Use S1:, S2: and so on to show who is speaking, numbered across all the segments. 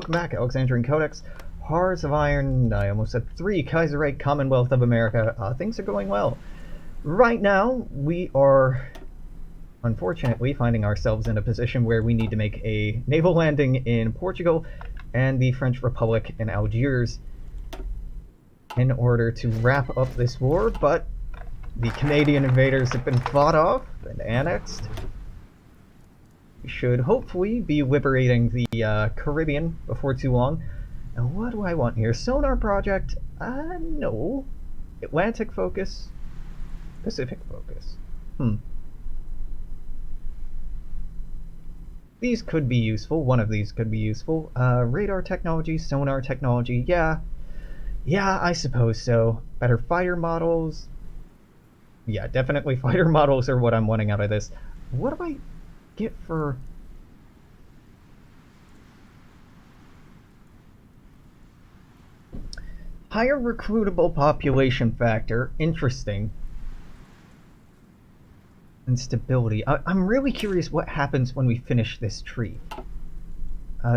S1: welcome back. Alexandrian Codex, Hearts of Iron, I almost said 3, Kaiserreich, Commonwealth of America. Things are going well. Right now, we are, unfortunately, finding ourselves in a position where we need to make a naval landing in Portugal and the French Republic in Algiers in order to wrap up this war, but the Canadian invaders have been fought off and annexed. We should hopefully be liberating the Caribbean before too long. And what do I want here? Sonar project? No. Atlantic focus? Pacific focus. These could be useful. One of these could be useful. Radar technology, sonar technology, yeah. Yeah, I suppose so. Better fighter models. Yeah, definitely fighter models are what I'm wanting out of this. What do I get for... higher recruitable population factor, interesting. And stability. I'm really curious what happens when we finish this tree.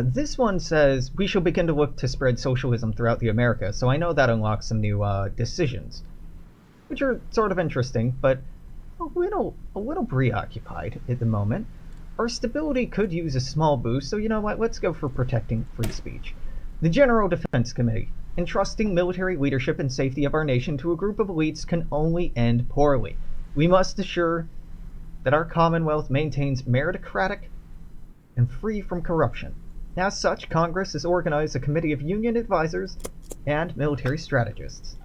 S1: This one says, we shall begin to look to spread socialism throughout the Americas, so I know that unlocks some new decisions, which are sort of interesting, but a little preoccupied at the moment. Our stability could use a small boost, so you know what, let's go for protecting free speech. The General Defense Committee. Entrusting military leadership and safety of our nation to a group of elites can only end poorly. We must assure that our Commonwealth maintains meritocratic and free from corruption. As such, Congress has organized a committee of Union advisors and military strategists.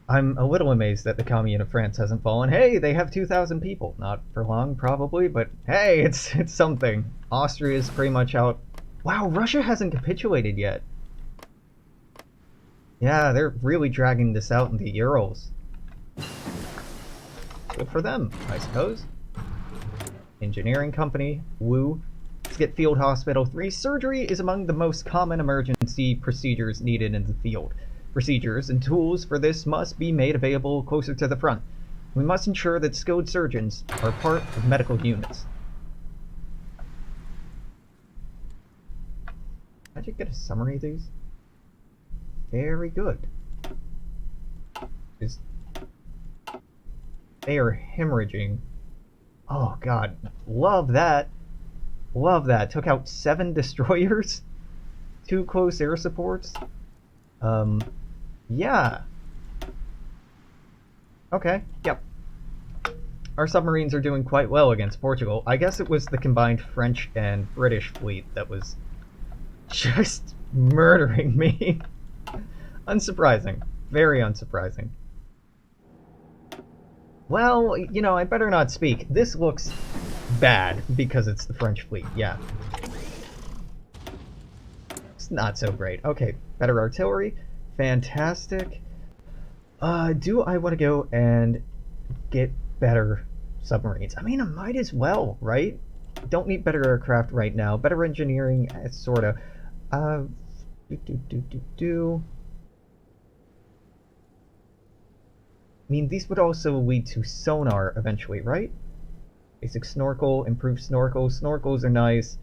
S1: I'm a little amazed that the Commune of France hasn't fallen. Hey, they have 2,000 people. Not for long, probably, but hey, it's something. Austria's pretty much out. Wow, Russia hasn't capitulated yet. Yeah, they're really dragging this out in the Urals. Good for them, I suppose. Engineering company, woo. Let's get Field Hospital 3. Surgery is among the most common emergency procedures needed in the field. Procedures and tools for this must be made available closer to the front. We must ensure that skilled surgeons are part of medical units. How'd you get a summary of these? Very good. They are hemorrhaging. Oh god, love that. Love that. Took out 7 destroyers, 2 close air supports. Yeah. Okay, yep. Our submarines are doing quite well against Portugal. I guess it was the combined French and British fleet that was just murdering me. Unsurprising. Very unsurprising. Well, you know, I better not speak. This looks bad because it's the French fleet, yeah. It's not so great. Okay, better artillery. Fantastic. Do I want to go and get better submarines? I mean, I might as well, right? Don't need better aircraft right now. Better engineering, sorta. I mean, these would also lead to sonar eventually, right? Basic snorkel, improved snorkel. Snorkels are nice.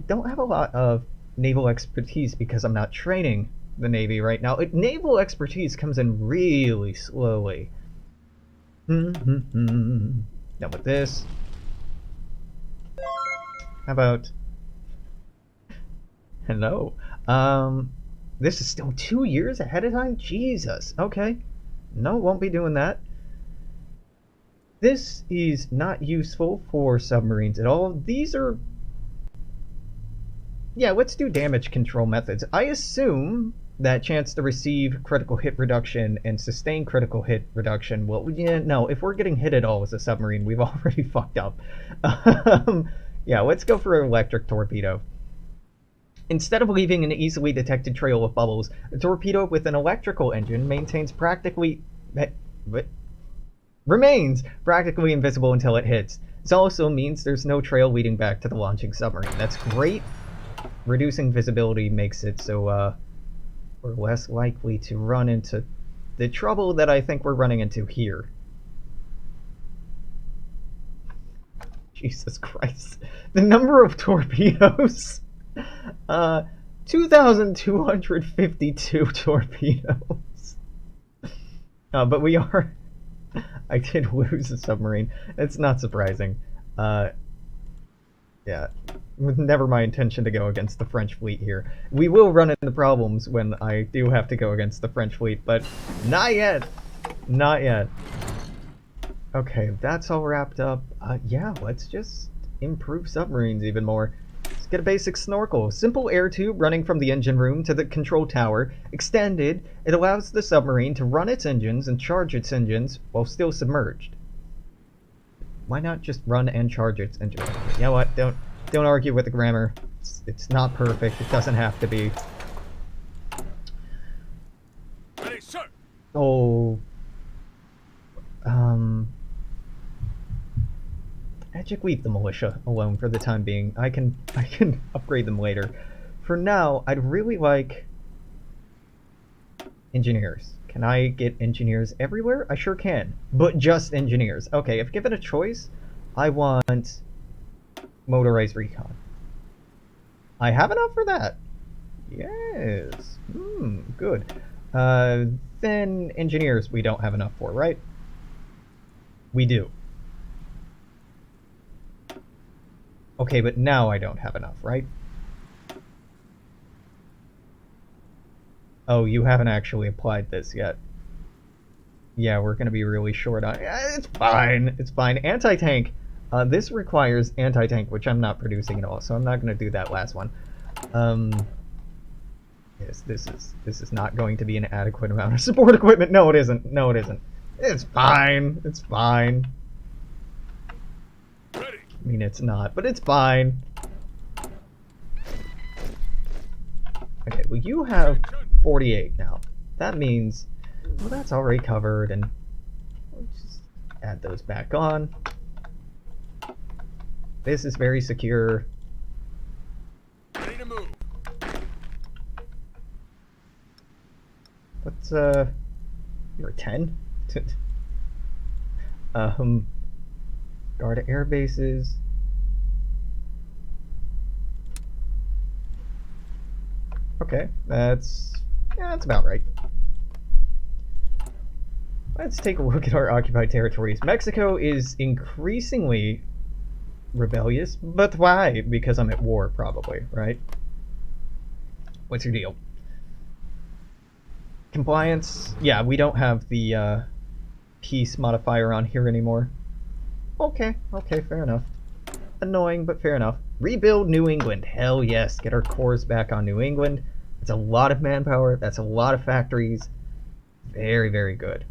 S1: Don't have a lot of naval expertise because I'm not training the Navy right now. Naval expertise comes in really slowly. Done with this. How about... Hello. This is still 2 years ahead of time? Jesus. Okay. No, won't be doing that. This is not useful for submarines at all. These are... Yeah, let's do damage control methods. I assume that chance to receive critical hit reduction and sustain critical hit reduction, well, yeah, no, if we're getting hit at all as a submarine, we've already fucked up. Yeah, let's go for an electric torpedo. Instead of leaving an easily detected trail of bubbles, a torpedo with an electrical engine remains practically invisible until it hits. This also means there's no trail leading back to the launching submarine. That's great. Reducing visibility makes it so we're less likely to run into the trouble that I think we're running into here. Jesus Christ. The number of torpedoes. 2,252 torpedoes. But we are... I did lose a submarine. It's not surprising. Yeah. Never my intention to go against the French fleet here. We will run into problems when I do have to go against the French fleet, but not yet. Not yet. Okay, that's all wrapped up. Yeah, let's just improve submarines even more. Let's get a basic snorkel. Simple air tube running from the engine room to the control tower. Extended, it allows the submarine to run its engines and charge its engines while still submerged. Why not just run and charge its engine? You know what? Don't argue with the grammar. It's not perfect. It doesn't have to be.
S2: Ready, sir.
S1: Oh. Magic leave the militia alone for the time being. I can upgrade them later. For now, I'd really like engineers. Can I get engineers everywhere? I sure can, but just engineers. Okay, if given a choice, I want motorized recon. I have enough for that. Yes. Good. Then engineers we don't have enough for, right? We do. Okay, but now I don't have enough, right? Oh, you haven't actually applied this yet. Yeah, we're gonna be really short on... It's fine, it's fine. Anti-tank. This requires anti-tank, which I'm not producing at all, so I'm not gonna do that last one. Yes, this is not going to be an adequate amount of support equipment. No, it isn't. No, it isn't. It's fine. It's fine.
S2: Ready.
S1: I mean, it's not, but it's fine. Okay, well, you have 48 now. That means, well, that's already covered, and we'll just add those back on. This is very secure.
S2: Ready to move.
S1: What's, you're a 10? Guard air bases. Okay, that's about right. Let's take a look at our occupied territories. Mexico is increasingly rebellious, but why? Because I'm at war, probably, right? What's your deal? Compliance? Yeah, we don't have the peace modifier on here anymore. Okay, fair enough. Annoying, but fair enough. Rebuild New England. Hell yes, get our cores back on New England. That's a lot of manpower, that's a lot of factories. Very, very good.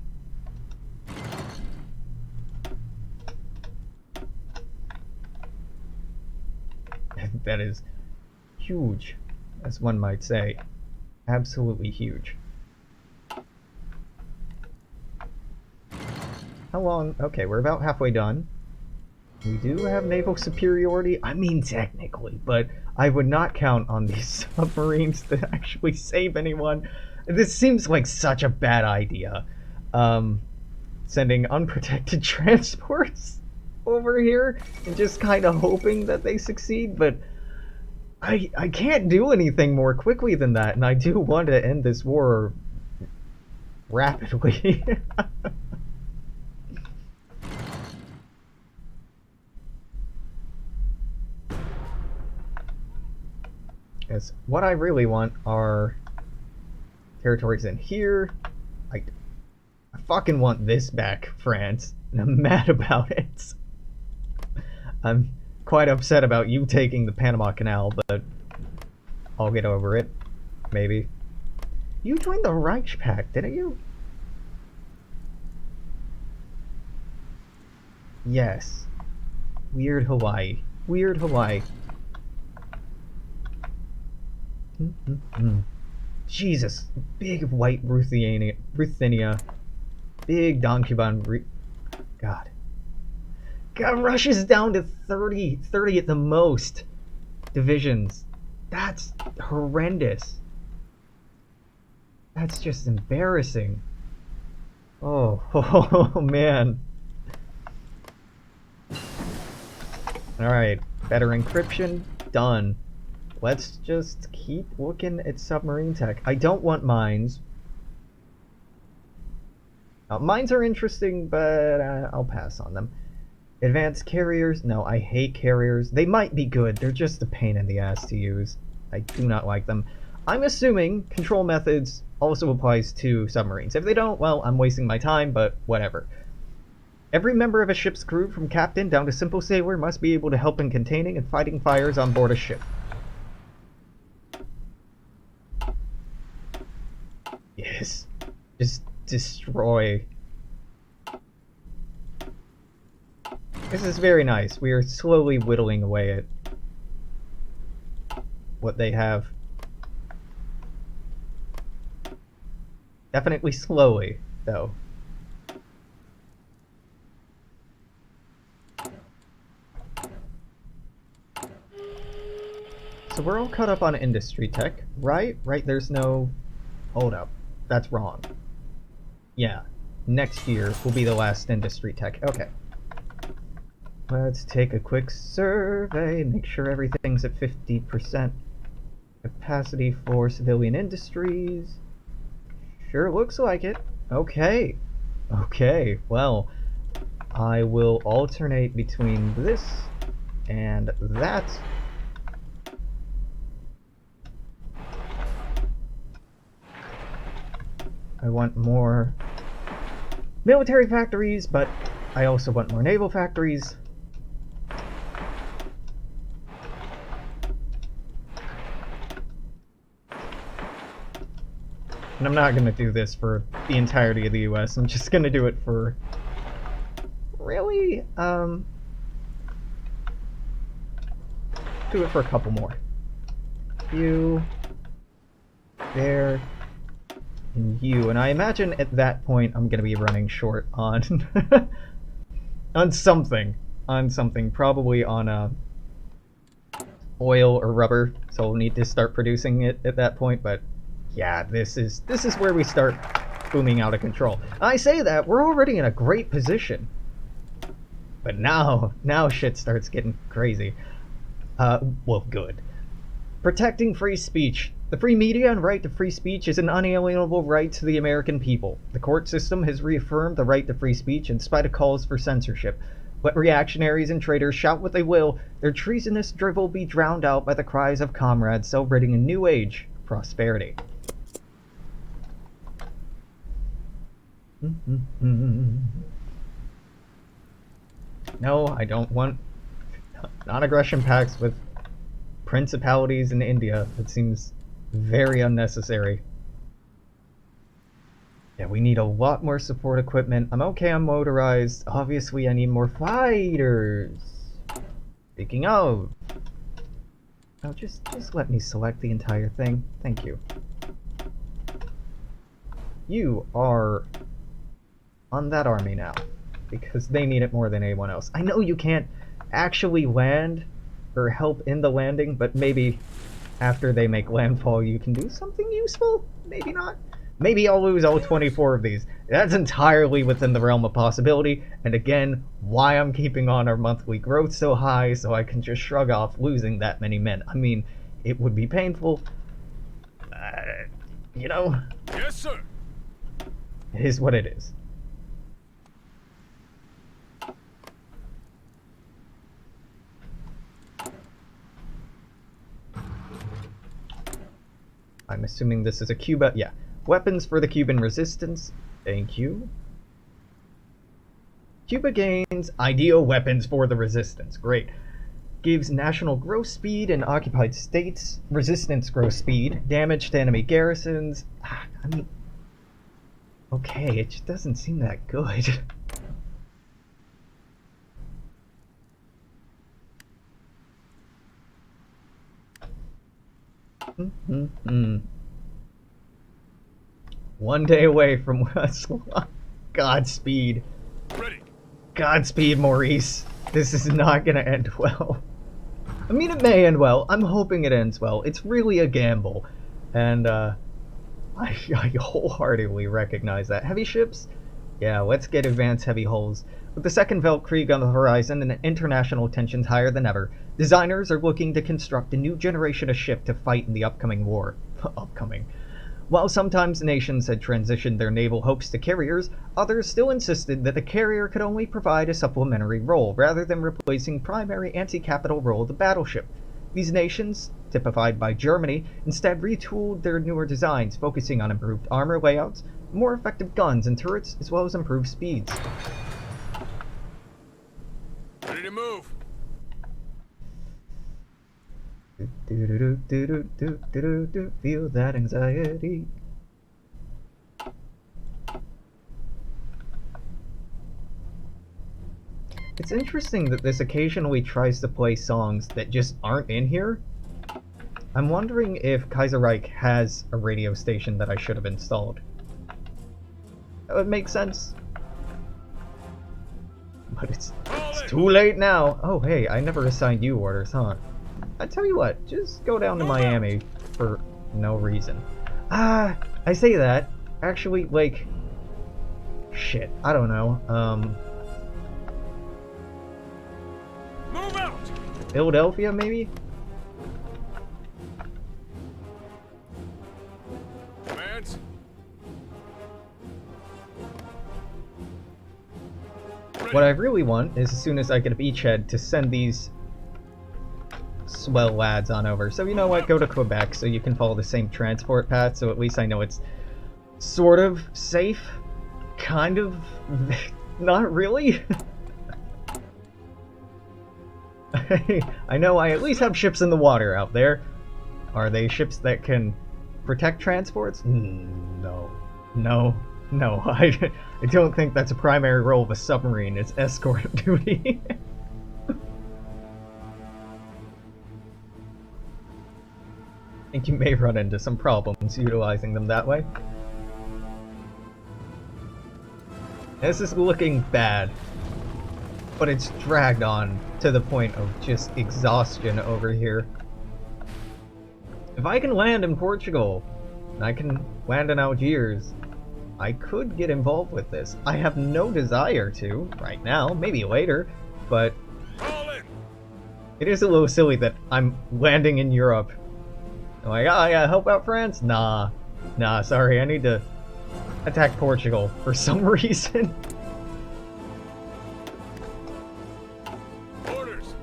S1: That is huge, as one might say. Absolutely huge. How long? Okay, we're about halfway done. We do have naval superiority. I mean, technically, but I would not count on these submarines to actually save anyone. This seems like such a bad idea. Sending unprotected transports over here and just kind of hoping that they succeed, but I can't do anything more quickly than that, and I do want to end this war rapidly. Yes, what I really want are territories in here. I fucking want this back, France, and I'm mad about it. I'm quite upset about you taking the Panama Canal, but I'll get over it. Maybe. You joined the Reich Pact, didn't you? Yes. Weird Hawaii. Weird Hawaii. Jesus. Big white Ruthenia. Big Don Cuban. God. God, Russia's down to 30 at the most divisions. That's horrendous. That's just embarrassing. Oh, oh man. Alright, better encryption, done. Let's just keep looking at submarine tech. I don't want mines. Mines are interesting, but I'll pass on them. Advanced carriers? No, I hate carriers. They might be good, they're just a pain in the ass to use. I do not like them. I'm assuming control methods also applies to submarines. If they don't, well, I'm wasting my time, but whatever. Every member of a ship's crew, from captain down to simple sailor, must be able to help in containing and fighting fires on board a ship. Yes. Just destroy. This is very nice. We are slowly whittling away at what they have. Definitely slowly, though. So we're all caught up on industry tech, right? Right, there's no... Hold up. That's wrong. Yeah. Next year will be the last industry tech. Okay. Let's take a quick survey, make sure everything's at 50% capacity for civilian industries. Sure looks like it. Okay. Okay, well, I will alternate between this and that. I want more military factories, but I also want more naval factories. And I'm not going to do this for the entirety of the US. I'm just going to do it for... Really? Do it for a couple more. You. There. And you. And I imagine at that point I'm going to be running short on... on something. On something. Probably on oil or rubber. So we'll need to start producing it at that point, but... Yeah, this is where we start booming out of control. I say that, we're already in a great position. But now shit starts getting crazy. Well, good. Protecting free speech. The free media and right to free speech is an unalienable right to the American people. The court system has reaffirmed the right to free speech in spite of calls for censorship. Let reactionaries and traitors shout what they will, their treasonous drivel be drowned out by the cries of comrades celebrating a new age of prosperity. No, I don't want non-aggression pacts with principalities in India. It seems very unnecessary. Yeah, we need a lot more support equipment. I'm okay on motorized. Obviously, I need more fighters. Speaking of... Oh, just let me select the entire thing. Thank you. You are... on that army now, because they need it more than anyone else. I know you can't actually land or help in the landing, but maybe after they make landfall you can do something useful? Maybe not. Maybe I'll lose all 24 of these. That's entirely within the realm of possibility, and again, why I'm keeping on our monthly growth so high so I can just shrug off losing that many men. I mean, it would be painful. You know?
S2: Yes, sir.
S1: It is what it is. I'm assuming this is a Cuba. Yeah. Weapons for the Cuban Resistance. Thank you. Cuba gains ideal weapons for the resistance. Great. Gives national growth speed in occupied states. Resistance growth speed. Damage to enemy garrisons. I mean... Okay, it just doesn't seem that good. One day away from Godspeed.
S2: Ready.
S1: Godspeed, Maurice. This is not gonna end well. I mean, it may end well. I'm hoping it ends well. It's really a gamble. And, I wholeheartedly recognize that. Heavy ships? Yeah, let's get advanced heavy hulls. With the Second Weltkrieg on the horizon and international tensions higher than ever, designers are looking to construct a new generation of ship to fight in the upcoming war. Upcoming. While sometimes nations had transitioned their naval hopes to carriers, others still insisted that the carrier could only provide a supplementary role, rather than replacing primary anti-capital role of the battleship. These nations, typified by Germany, instead retooled their newer designs, focusing on improved armor layouts, more effective guns and turrets, as well as improved speeds.
S2: Ready to move.
S1: Feel that anxiety. It's interesting that this occasionally tries to play songs that just aren't in here. I'm wondering if Kaiserreich has a radio station that I should have installed. That would make sense. But it's too late now. Oh hey, I never assigned you orders, huh? I tell you what, just go down to Miami for no reason. I say that. Actually, like, shit, I don't know.
S2: Move out.
S1: Philadelphia, maybe?
S2: Commands.
S1: What I really want is, as soon as I get a beachhead, to send these swell lads on over. So you know what, go to Quebec so you can follow the same transport path, so at least I know it's sort of safe. Kind of. Not really. I know I at least have ships in the water out there. Are they ships that can protect transports? No. No. No. I don't think that's a primary role of a submarine. It's escort duty. I think you may run into some problems utilizing them that way. This is looking bad, but it's dragged on to the point of just exhaustion over here. If I can land in Portugal, and I can land in Algiers, I could get involved with this. I have no desire to, right now, maybe later, but it is a little silly that I'm landing in Europe. I'm like, oh yeah, help out France? Nah, sorry, I need to attack Portugal for some reason.
S2: Orders.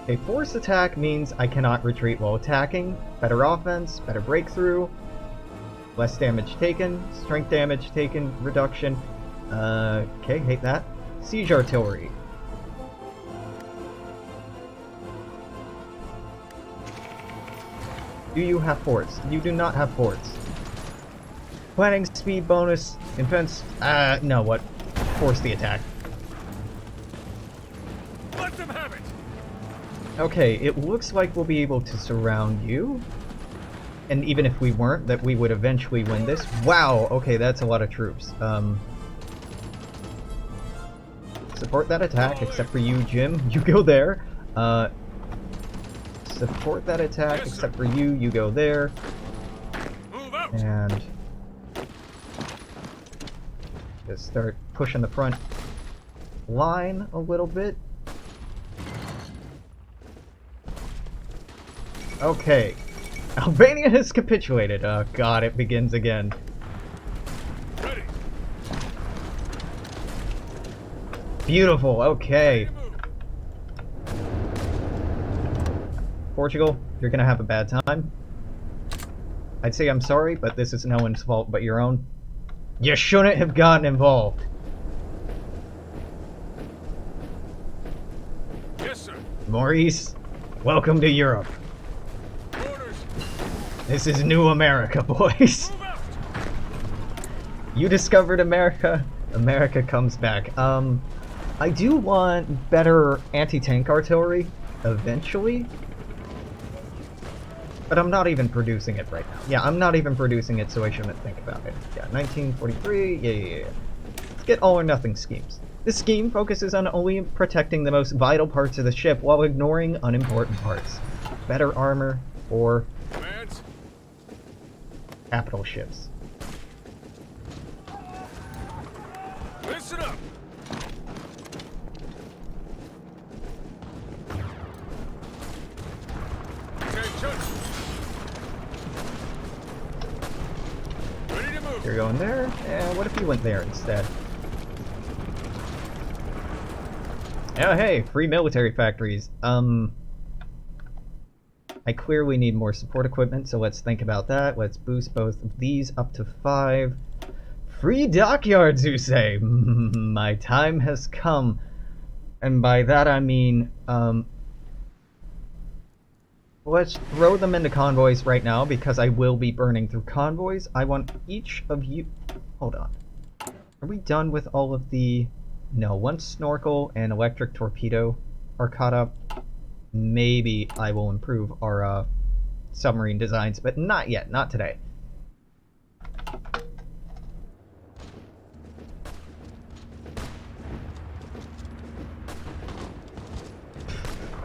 S1: A forced attack means I cannot retreat while attacking. Better offense, better breakthrough, less damage taken, strength damage taken reduction. Okay, hate that. Siege artillery. Do you have forts? You do not have forts. Planning speed bonus, defense. No, what? Force the attack.
S2: Let them have it.
S1: Okay, it looks like we'll be able to surround you. And even if we weren't, that we would eventually win this. Wow, okay, that's a lot of troops. Support that attack, except for you, Jim. You go there. Support that attack, except for you. You go there.
S2: Move out.
S1: And just start pushing the front line a little bit. Okay. Albania has capitulated. Oh god, it begins again.
S2: Ready.
S1: Beautiful, okay. Portugal, you're gonna have a bad time. I'd say I'm sorry, but this is no one's fault but your own. You shouldn't have gotten involved.
S2: Yes, sir.
S1: Maurice, welcome to Europe.
S2: Orders.
S1: This is new America, boys.
S2: Move out.
S1: You discovered America, America comes back. I do want better anti-tank artillery, eventually. But I'm not even producing it right now. Yeah, I'm not even producing it, so I shouldn't think about it. Yeah, 1943, yeah. Let's get all or nothing schemes. This scheme focuses on only protecting the most vital parts of the ship while ignoring unimportant parts. Better armor, or...
S2: Commands.
S1: capital ships.
S2: Listen up. Attention. Ready to move.
S1: You're going there? Eh, what if you went there instead? Oh hey, free military factories. I clearly need more support equipment, so let's think about that. Let's boost both of these up to 5. Free dockyards, you say? My time has come. And by that I mean, let's throw them into convoys right now, because I will be burning through convoys. I want each of you... Hold on. Are we done with all of the... No, once snorkel and electric torpedo are caught up, maybe I will improve our submarine designs, but not yet, not today.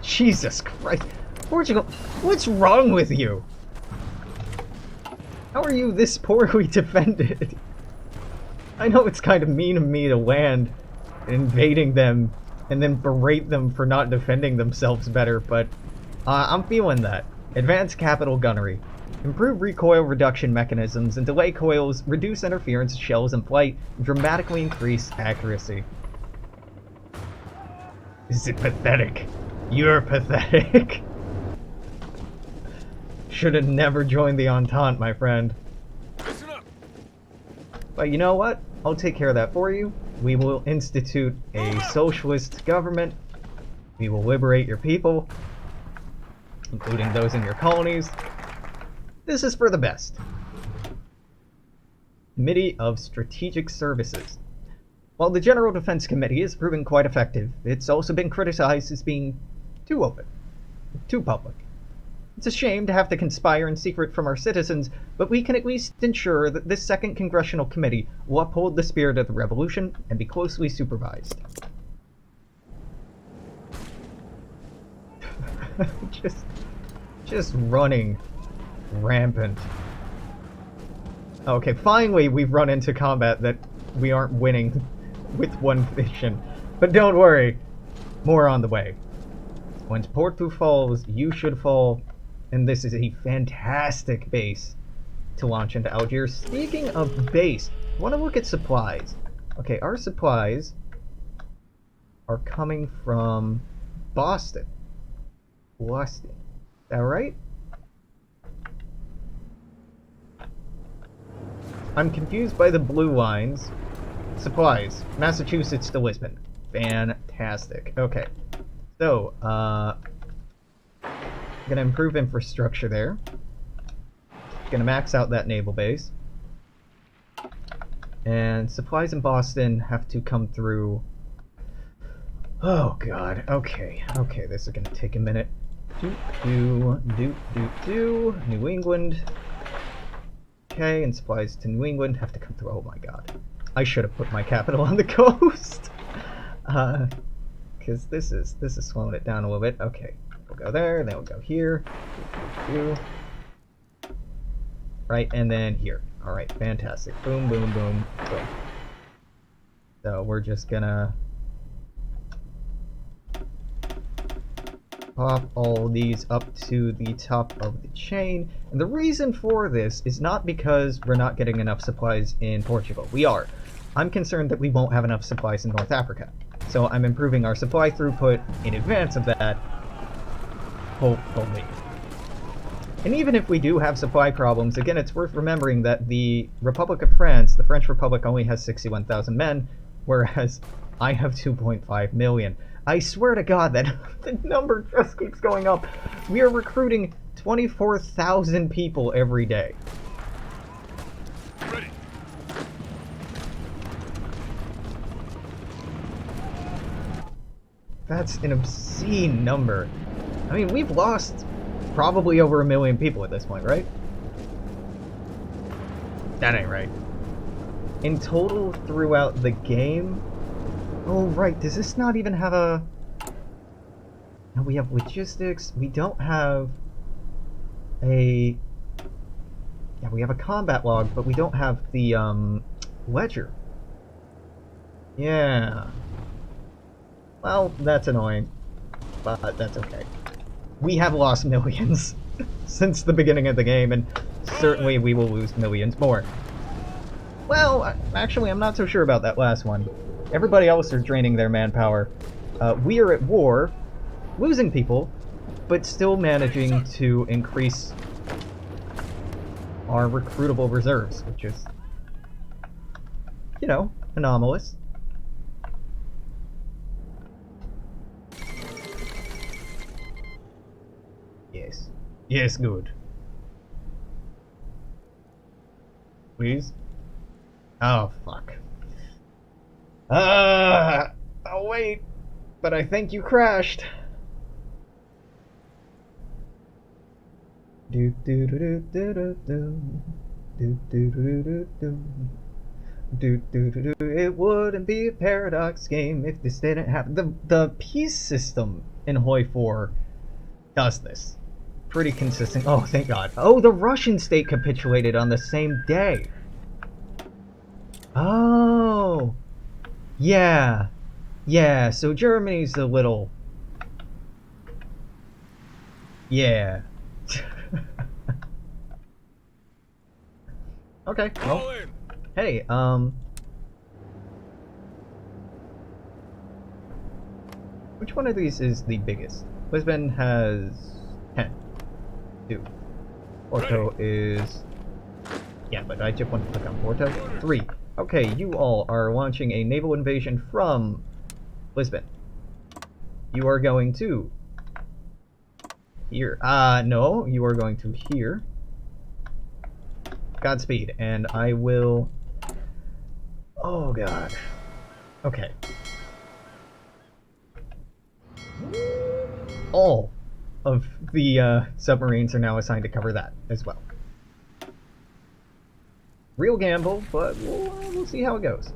S1: Jesus Christ. Portugal, what's wrong with you? How are you this poorly defended? I know it's kind of mean of me to land invading them and then berate them for not defending themselves better, but I'm feeling that. Advanced capital gunnery. Improve recoil reduction mechanisms and delay coils, reduce interference of shells in flight, and dramatically increase accuracy. Is it pathetic? You're pathetic. Should have never joined the Entente, my friend.
S2: Listen up.
S1: But you know what? I'll take care of that for you. We will institute a socialist government. We will liberate your people, including those in your colonies. This is for the best. Committee of Strategic Services. While the General Defense Committee has proven quite effective, it's also been criticized as being too open, too public. It's a shame to have to conspire in secret from our citizens, but we can at least ensure that this second congressional committee will uphold the spirit of the revolution and be closely supervised. just running rampant. Okay, finally we've run into combat that we aren't winning with one vision. But don't worry, more on the way. Once Porto falls, you should fall. And this is a fantastic base to launch into Algiers. Speaking of base, I want to look at supplies. Okay, our supplies are coming from Boston. Boston. Is that right? I'm confused by the blue lines. Supplies. Massachusetts to Lisbon. Fantastic. Okay. So, gonna improve infrastructure there. Gonna max out that naval base. And supplies in Boston have to come through... Oh god, okay. Okay, this is gonna take a minute. New England. Okay, and supplies to New England have to come through... Oh my god. I should have put my capital on the coast! Because this is slowing it down a little bit. Okay. We'll go there, then we'll go here. Right, and then here. Alright, fantastic. Boom, boom, boom, boom. So we're just gonna pop all these up to the top of the chain. And the reason for this is not because we're not getting enough supplies in Portugal. We are. I'm concerned that we won't have enough supplies in North Africa. So I'm improving our supply throughput in advance of that. Hopefully. And even if we do have supply problems, again, it's worth remembering that the Republic of France, the French Republic, only has 61,000 men, whereas I have 2.5 million. I swear to God that the number just keeps going up. We are recruiting 24,000 people every day.
S2: Ready.
S1: That's an obscene number. I mean, we've lost probably over 1 million people at this point, right? That ain't right. In total throughout the game... Oh, right, does this not even have a... No, we have logistics. We don't have a Yeah, we have a combat log, but we don't have the ledger. Yeah. Well, that's annoying, but that's okay. We have lost millions since the beginning of the game, and certainly we will lose millions more. Well, actually, I'm not so sure about that last one. Everybody else is draining their manpower. We are at war, losing people, but still managing to increase our recruitable reserves, which is, you know, anomalous. Yes. Yes, good. Please? Oh, fuck. Oh, wait. But I think you crashed. Do do do do do do do do do do do do do do do. It wouldn't be a Paradox game if this didn't happen. The peace system in Hoi 4 does this. Pretty consistent. Oh, thank God. Oh, the Russian state capitulated on the same day. Oh. Yeah. Yeah, so Germany's a little... Yeah. Okay, well, hey, which one of these is the biggest? Lisbon has 10. 2. Porto is... Yeah, but I just want to click on Porto. 3. Okay, you all are launching a naval invasion from Lisbon. You are going to... Here. No, you are going to here. Godspeed, and I will... Oh, God. Okay. All of the submarines are now assigned to cover that as well. Real gamble, but we'll see how it goes.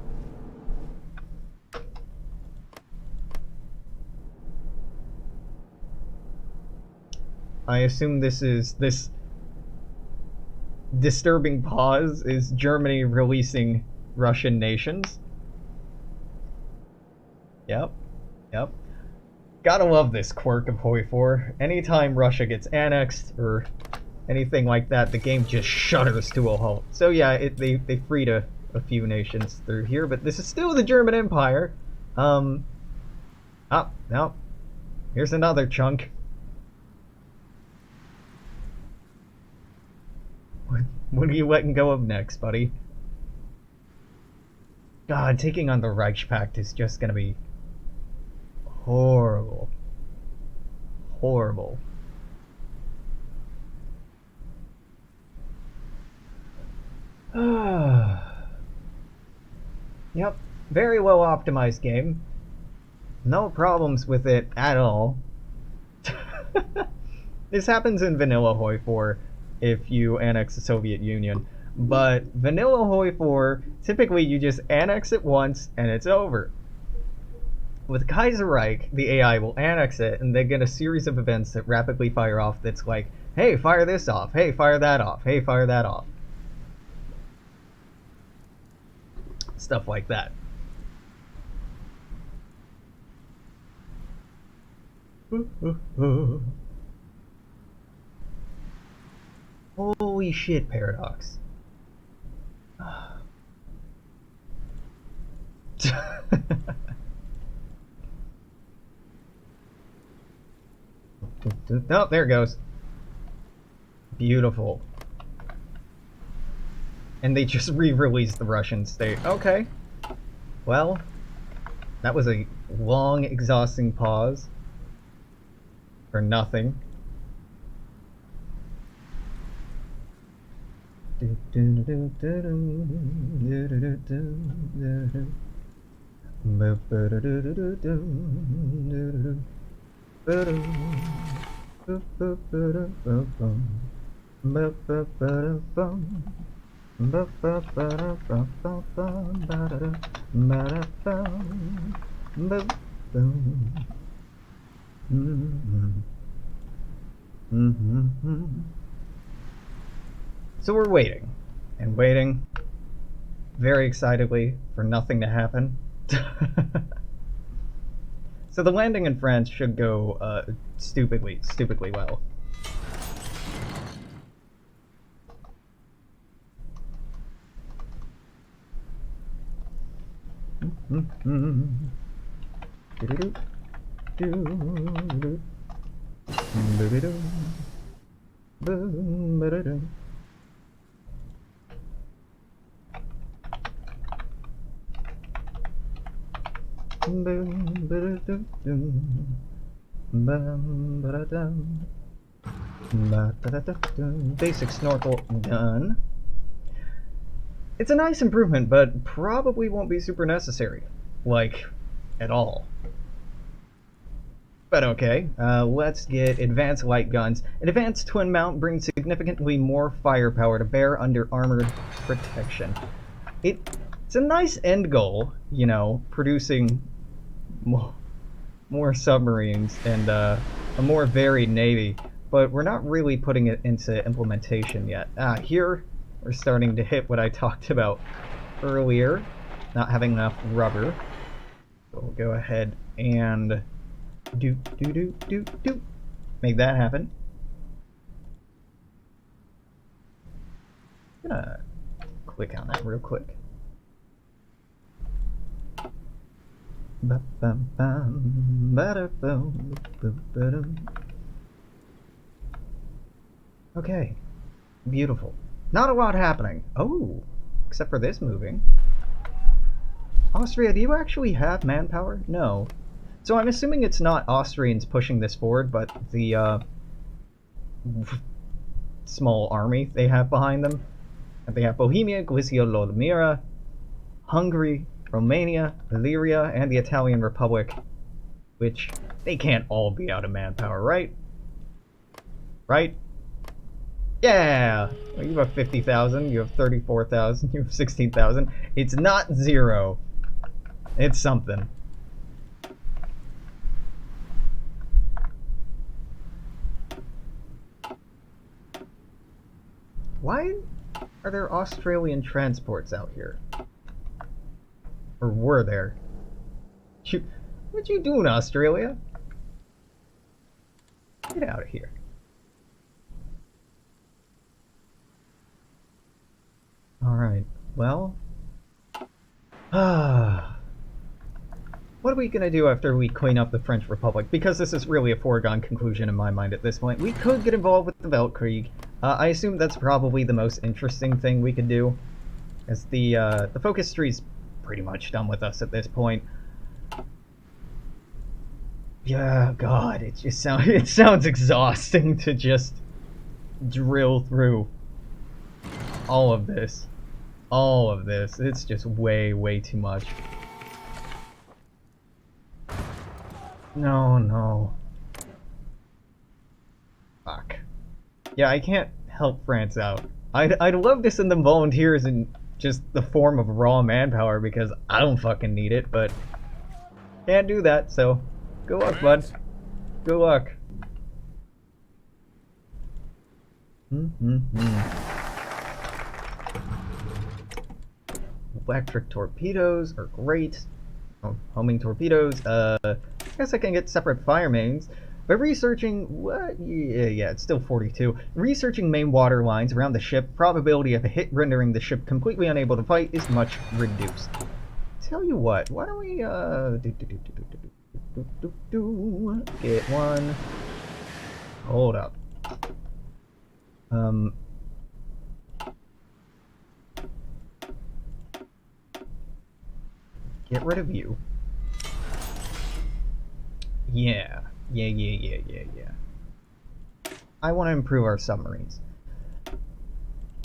S1: I assume this disturbing pause is Germany releasing Russian nations. Yep. Gotta love this quirk of Hoi 4. Anytime Russia gets annexed or anything like that, the game just shudders to a halt. So yeah, they freed a few nations through here, but this is still the German Empire. Oh, no. Here's another chunk. What are you letting go of next, buddy? God, taking on the Reichspakt is just gonna be horrible. Horrible. Yep, very well optimized game. No problems with it at all. This happens in vanilla Hoi 4 if you annex the Soviet Union. But vanilla Hoi 4, typically you just annex it once and it's over. With Kaiserreich, the AI will annex it and they get a series of events that rapidly fire off that's like, hey, fire this off, hey, fire that off, hey, fire that off. Stuff like that. Holy shit, Paradox. Oh, there it goes. Beautiful. And they just re-released the Russian state. Okay. Well, that was a long, exhausting pause. For nothing. So we're waiting, and waiting, very excitedly, for nothing to happen. So the landing in France should go stupidly well. Basic snorkel done. It's a nice improvement, but probably won't be super necessary. Like, at all. But okay, let's get advanced light guns. An advanced twin mount brings significantly more firepower to bear under armored protection. It's a nice end goal, you know, producing more submarines and a more varied navy, but we're not really putting it into implementation yet. Here we're starting to hit what I talked about earlier, not having enough rubber. So we'll go ahead and make that happen. I'm gonna click on that real quick. Okay, beautiful. Not a lot happening. Oh, except for this moving. Austria, do you actually have manpower? No. So I'm assuming it's not Austrians pushing this forward, but the small army they have behind them. And they have Bohemia, Galicia, Lodomira, Hungary, Romania, Illyria, and the Italian Republic, which they can't all be out of manpower, right? Right? Yeah! Well, you have 50,000, you have 34,000, you have 16,000. It's not zero. It's something. Why are there Australian transports out here? Or were there? What you doing, Australia? Get out of here. Alright, well... what are we gonna do after we clean up the French Republic? Because this is really a foregone conclusion in my mind at this point. We could get involved with the Weltkrieg. I assume that's probably the most interesting thing we could do, as the focus tree's pretty much done with us at this point. Yeah, God, it sounds exhausting to just drill through all of this. All of this. It's just way too much. No. Fuck. Yeah, I can't help France out. I'd love to send them volunteers in just the form of raw manpower because I don't fucking need it, but can't do that, so good luck, bud. Good luck. Electric torpedoes are great. Oh, homing torpedoes. I guess I can get separate fire mains. By researching what? Yeah, it's still 42. Researching main water lines around the ship, probability of a hit rendering the ship completely unable to fight is much reduced. Tell you what, why don't we get one. Hold up. Get rid of you. Yeah. I want to improve our submarines.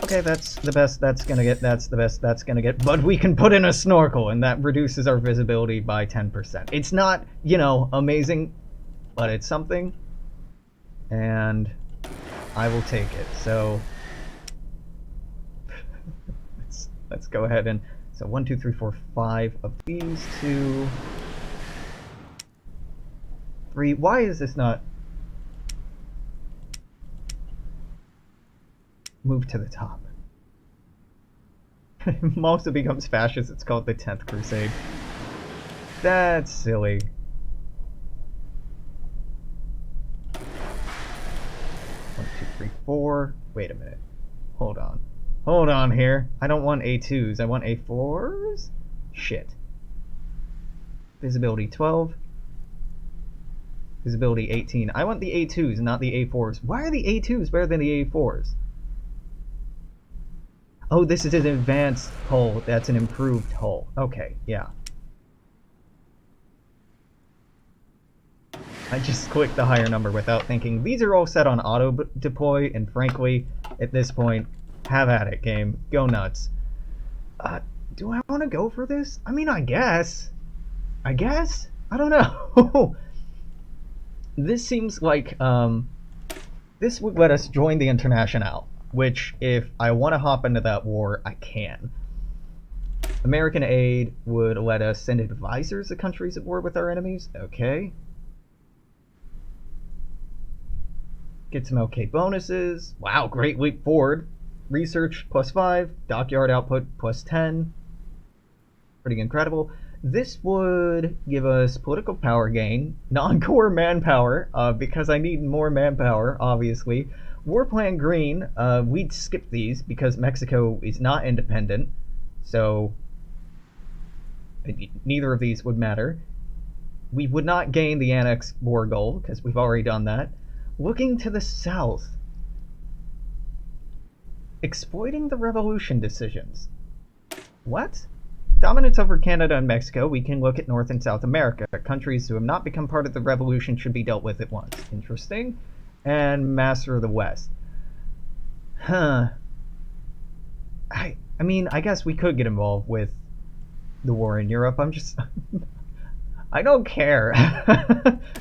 S1: Okay, that's the best that's gonna get, that's the best that's gonna get, but we can put in a snorkel, and that reduces our visibility by 10%. It's not, you know, amazing, but it's something, and I will take it. So, let's go ahead and, so 1, 2, 3, 4, 5 of these, 2, 3. Why is this not moved to the top? Malta becomes fascist, it's called the 10th Crusade. That's silly. One, two, three, four. Wait a minute. Hold on. Hold on here. I don't want A2s, I want A4s? Shit. Visibility 12. Visibility 18. I want the A2s, not the A4s. Why are the A2s better than the A4s? Oh, this is an advanced hull. That's an improved hull. Okay, yeah. I just clicked the higher number without thinking. These are all set on auto deploy, and frankly, at this point, have at it, game. Go nuts. Do I want to go for this? I mean, I guess. I don't know. This seems like, this would let us join the Internationale, which, if I want to hop into that war, I can. American aid would let us send advisors to countries at war with our enemies. Okay. Get some OK bonuses. Wow, great leap forward. Research +5, dockyard output +10. Pretty incredible. This would give us political power gain, non-core manpower, because I need more manpower, obviously. War Plan Green, we'd skip these because Mexico is not independent, so neither of these would matter. We would not gain the Annex War goal, because we've already done that. Looking to the south. Exploiting the revolution decisions. What? Dominance over Canada and Mexico, we can look at North and South America. Countries who have not become part of the revolution should be dealt with at once. Interesting. And master of the West. Huh. I mean, I guess we could get involved with the war in Europe. I'm just... I don't care.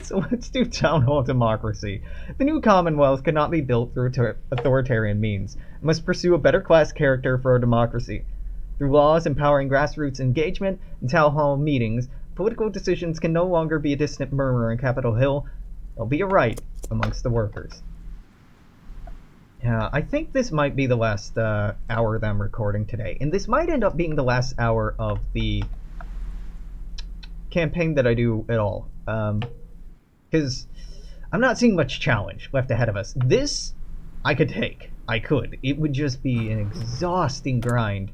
S1: So let's do town hall democracy. The new Commonwealth cannot be built through authoritarian means. It must pursue a better class character for our democracy. Through laws empowering grassroots engagement and town hall meetings, political decisions can no longer be a distant murmur on Capitol Hill. They'll be a right amongst the workers. Yeah, I think this might be the last hour that I'm recording today. And this might end up being the last hour of the campaign that I do at all. Because I'm not seeing much challenge left ahead of us. This, I could take. I could. It would just be an exhausting grind.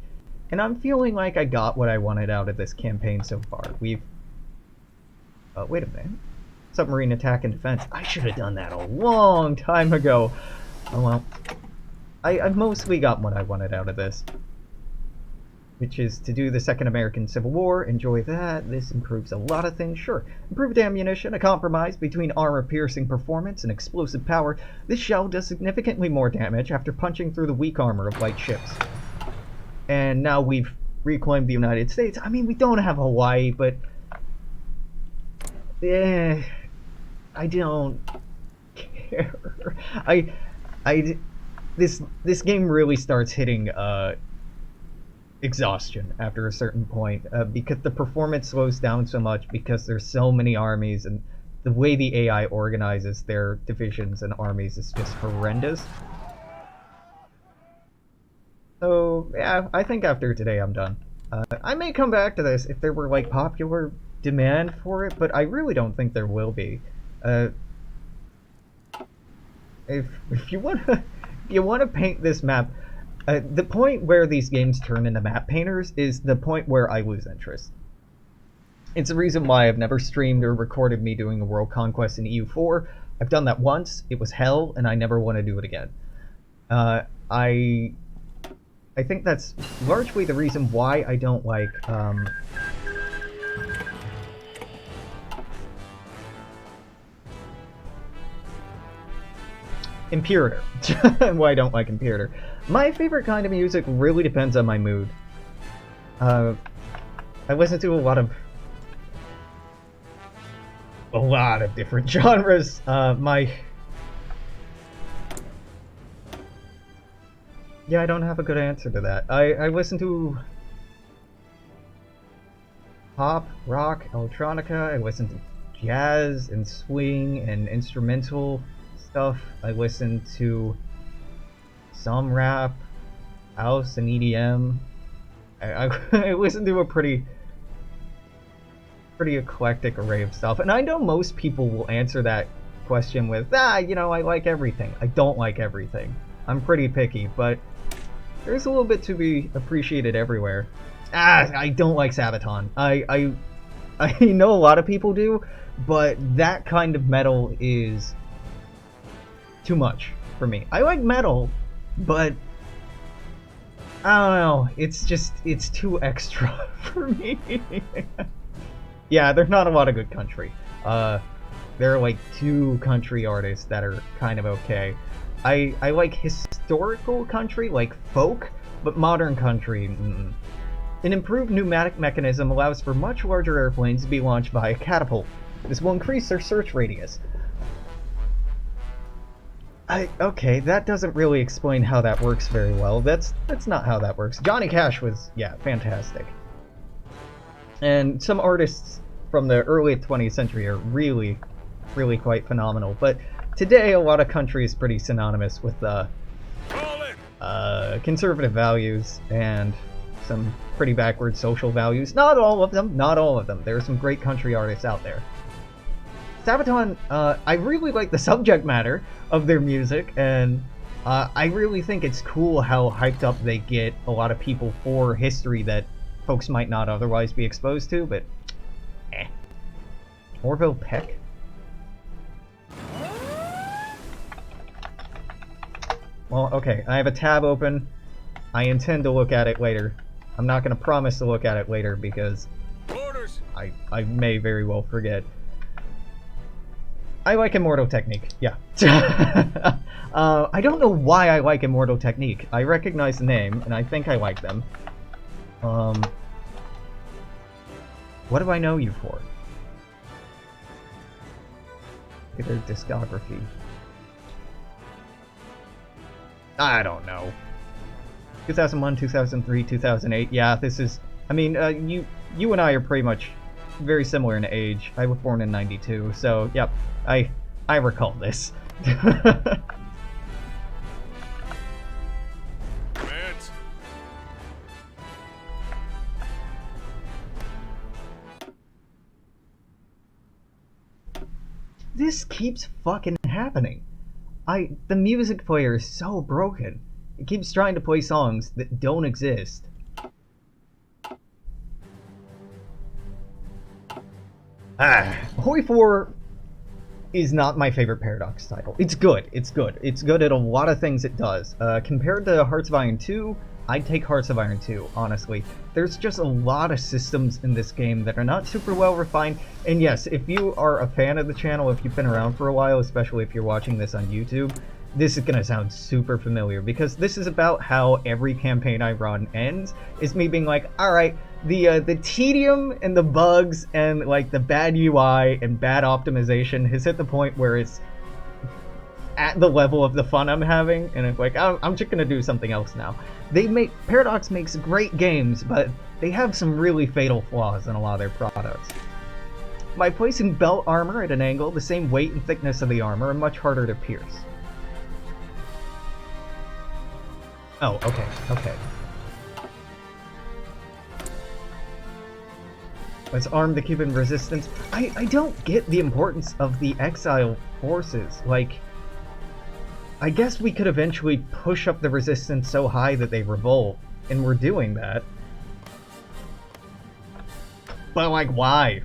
S1: And I'm feeling like I got what I wanted out of this campaign so far. We've... wait a minute. Submarine attack and defense. I should have done that a long time ago. Oh well. I've mostly got what I wanted out of this. Which is to do the Second American Civil War. Enjoy that. This improves a lot of things. Sure. Improved ammunition, a compromise between armor-piercing performance and explosive power. This shell does significantly more damage after punching through the weak armor of light ships. And now we've reclaimed the United States. I mean, we don't have Hawaii, but... I don't care. This game really starts hitting, exhaustion after a certain point, because the performance slows down so much because there's so many armies, and the way the AI organizes their divisions and armies is just horrendous. So, yeah, I think after today I'm done. I may come back to this if there were, like, popular demand for it, but I really don't think there will be. If you wanna paint this map, the point where these games turn into map painters is the point where I lose interest. It's the reason why I've never streamed or recorded me doing a world conquest in EU4. I've done that once, it was hell, and I never want to do it again. I think that's largely the reason why I don't like, Imperator. Why I don't like Imperator. My favorite kind of music really depends on my mood. I listen to a lot of different genres. Yeah, I don't have a good answer to that. I listen to pop, rock, electronica. I listen to jazz and swing and instrumental stuff. I listen to some rap, house, and EDM. I listen to a pretty eclectic array of stuff, and I know most people will answer that question with, you know, I like everything. I don't like everything. I'm pretty picky, but there's a little bit to be appreciated everywhere. I don't like Sabaton. I know a lot of people do, but that kind of metal is too much for me. I like metal, but I don't know. It's too extra for me. Yeah, there's not a lot of good country. There are like 2 country artists that are kind of okay. I like historical country, like folk, but modern country, An improved pneumatic mechanism allows for much larger airplanes to be launched via catapult. This will increase their search radius. Okay, that doesn't really explain how that works very well. That's not how that works. Johnny Cash was, yeah, fantastic. And some artists from the early 20th century are really quite phenomenal. But today, a lot of country is pretty synonymous with conservative values and some pretty backward social values. Not all of them. There are some great country artists out there. Sabaton, I really like the subject matter of their music, and I really think it's cool how hyped up they get a lot of people for history that folks might not otherwise be exposed to, but Orville Peck? Well, okay, I have a tab open. I intend to look at it later. I'm not going to promise to look at it later because I may very well forget. I like Immortal Technique, yeah. I don't know why I like Immortal Technique. I recognize the name, and I think I like them. What do I know you for? Look at their discography. I don't know. 2001, 2003, 2008. Yeah, this is... I mean, you and I are pretty much very similar in age. I was born in 92, so, yep. I recall this. This keeps fucking happening. The music player is so broken. It keeps trying to play songs that don't exist. Hoi 4 is not my favorite Paradox title. It's good. It's good at a lot of things it does. Compared to Hearts of Iron 2, I'd take Hearts of Iron 2, honestly. There's just a lot of systems in this game that are not super well refined. And yes, if you are a fan of the channel, if you've been around for a while, especially if you're watching this on YouTube, this is gonna sound super familiar, because this is about how every campaign I run ends, is me being like, alright, the tedium and the bugs and like the bad UI and bad optimization has hit the point where it's at the level of the fun I'm having, and it's like, I'm just gonna do something else now. Paradox makes great games, but they have some really fatal flaws in a lot of their products. By placing belt armor at an angle, the same weight and thickness of the armor are much harder to pierce. Oh, okay. Let's arm the Cuban Resistance. I don't get the importance of the exile forces. Like, I guess we could eventually push up the resistance so high that they revolt, and we're doing that. But, like, why?